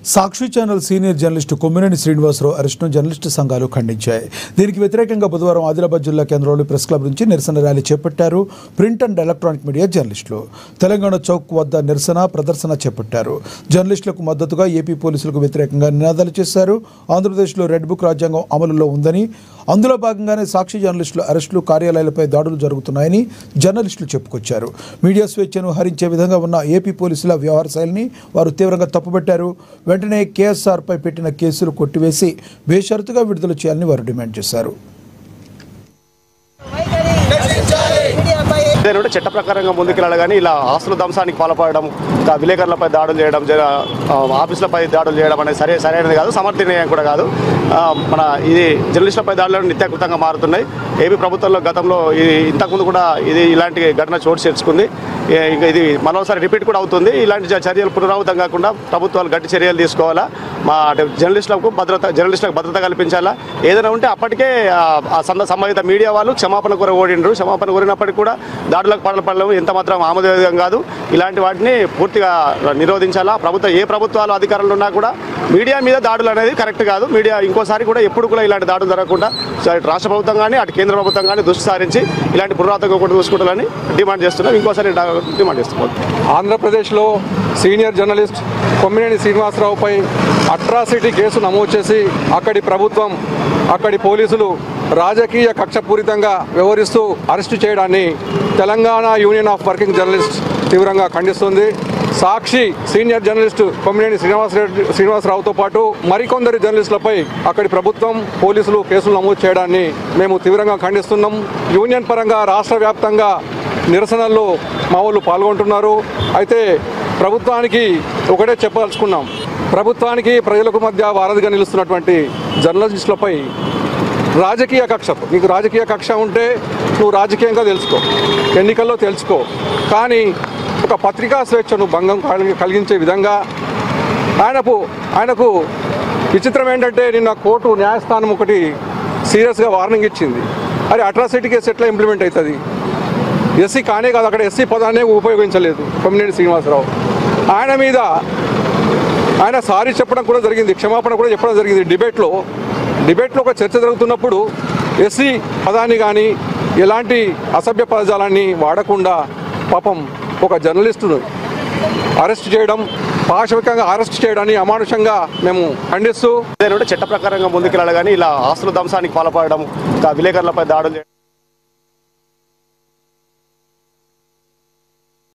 సాక్షి channel senior journalist Kommineni Srinivasa Rao అరెస్టును journalist సంఘాలు ఖండించాయి. దీనికి వ్యతిరేకంగా బుధవారం ఆదిలాబాద్ జిల్లా కేంద్రంలోని ప్రెస్ క్లబ్ నుంచి నిరసన ర్యాలీ చేపట్టారు. ప్రింట్ అండ్ ఎలక్ట్రానిక్ మీడియా జర్నలిస్టులు తెలంగాణ చౌక్ వద్ద నిరసన ప్రదర్శన చేపట్టారు. జర్నలిస్టులకు మద్దతుగా ఏపీ పోలీసులకు వ్యతిరేకంగా నినాదాలు చేశారు. ఆంధ్రప్రదేశ్లో రెడ్ బుక్ రాజ్యాంగం అమలులో ఉందని, అందులో భాగంగానే సాక్షి జర్నలిస్టుల అరెస్టులు, కార్యాలయాలపై దాడులు జరుగుతున్నాయని జర్నలిస్టులు చెప్పుకొచ్చారు. మీడియా స్వేచ్ఛను హరించే విధంగా ఉన్న ఏపీ పోలీసుల వ్యవహార శైలిని వారు తీవ్రంగా తప్పుపట్టారు. వెంటనే కేఎస్ఆర్పై పెట్టిన కేసులు కొట్టివేసి బేషరతుగా విడుదల చేయాలని వారు డిమాండ్ చేశారు. చట్ట ప్రకారంగా ముందుకెళ్ళాలి కానీ ఇలా ఆస్తుల ధ్వంసానికి పాల్పడడం, విలేకరులపై దాడులు చేయడం, ఆఫీసులపై దాడులు చేయడం అనేది సరైనది కాదు, సమర్థనీయం కూడా కాదు. మన ఇది జర్నలిస్టులపై దాడులు నిత్యాకృతంగా మారుతున్నాయి. ఏపీ ప్రభుత్వంలో గతంలో ఇంతకుముందు కూడా ఇలాంటి ఘటన చోటు చేసుకుంది. ఇంకా ఇది మరోసారి రిపీట్ కూడా అవుతుంది. ఇలాంటి చర్యలు పునరావృతం కాకుండా ప్రభుత్వాలు గట్టి చర్యలు తీసుకోవాలా. మా జర్నలిస్టులకు భద్రత కల్పించాలా. ఏదైనా ఉంటే అప్పటికే సంబంధిత మీడియా వాళ్ళు క్షమాపణ కోరిండ్రు. క్షమాపణ కోరినప్పటికీ కూడా దాడులకు పాల్పడడం ఎంత మాత్రం ఆమోదయోగ్యం కాదు. ఇలాంటి వాటిని పూర్తిగా నిరోధించాలా. ఏ ప్రభుత్వాలు అధికారంలో ఉన్నా కూడా మీడియా మీద దాడులు అనేది కరెక్ట్ కాదు. మీడియా ఇంకోసారి కూడా ఎప్పుడు కూడా ఇలాంటి దాడులు జరగకుండా రాష్ట్ర ప్రభుత్వం కానీ అటు కేంద్ర ప్రభుత్వం కానీ దృష్టి సారించి ఇలాంటి పునరావృతం కూడా చూసుకుంటారని డిమాండ్ చేస్తున్నాం. ఇంకోసారి డిమాండ్ చేస్తున్నాం. ఆంధ్రప్రదేశ్లో సీనియర్ జర్నలిస్ట్ కొమ్మినేని శ్రీనివాసరావుపై అట్రాసిటీ కేసు నమోదు చేసి అక్కడి ప్రభుత్వం, అక్కడి పోలీసులు రాజకీయ కక్షపూరితంగా వ్యవహరిస్తూ అరెస్టు చేయడాన్ని Telangana union of working journalist తీవ్రంగా ఖండిస్తుంది. సాక్షి సీనియర్ జర్నలిస్టు కొమ్మినేని శ్రీనివాసరావుతో పాటు మరికొందరు జర్నలిస్టులపై అక్కడి ప్రభుత్వం, పోలీసులు కేసులు నమోదు చేయడాన్ని మేము తీవ్రంగా ఖండిస్తున్నాం. యూనియన్ పరంగా రాష్ట్ర వ్యాప్తంగా నిరసనల్లో మా వాళ్ళు పాల్గొంటున్నారు. అయితే ప్రభుత్వానికి ఒకటే చెప్పదలుచుకున్నాం. ప్రభుత్వానికి ప్రజలకు మధ్య వారధిగా నిలుస్తున్నటువంటి జర్నలిస్టులపై రాజకీయ కక్ష, నీకు రాజకీయ కక్ష ఉంటే నువ్వు రాజకీయంగా తెలుసుకో, ఎన్నికల్లో తెలుసుకో. కానీ ఒక పత్రికా స్వేచ్ఛను భంగం కలిగించే విధంగా ఆయనకు విచిత్రం ఏంటంటే నిన్న కోర్టు న్యాయస్థానం ఒకటి సీరియస్గా వార్నింగ్ ఇచ్చింది. అరే అట్రాసిటీ కేసు ఎట్లా ఇంప్లిమెంట్ అవుతుంది? ఎస్సీ కానే కాదు, అక్కడ ఎస్సీ పదాన్ని ఉపయోగించలేదు కొమ్మినేని శ్రీనివాసరావు. ఆయన మీద ఆయన సారీ చెప్పడం కూడా జరిగింది, క్షమాపణ కూడా చెప్పడం జరిగింది. డిబేట్లో ఒక చర్చ జరుగుతున్నప్పుడు ఎస్సీ పదాన్ని కానీ ఎలాంటి అసభ్య పదజాలాన్ని వాడకుండా పాపం ఒక జర్నలిస్టును అరెస్ట్ చేయడం, పాశవికంగా అరెస్ట్ చేయడాన్ని అమానుషంగా మేము ఖండిస్తూ చట్ట ప్రకారంగా ముందుకెళ్ళాలి కానీ ఇలా ఆస్తుల ధ్వంసానికి పాల్పడడం, విలేకరులపై దాడులు చేయడం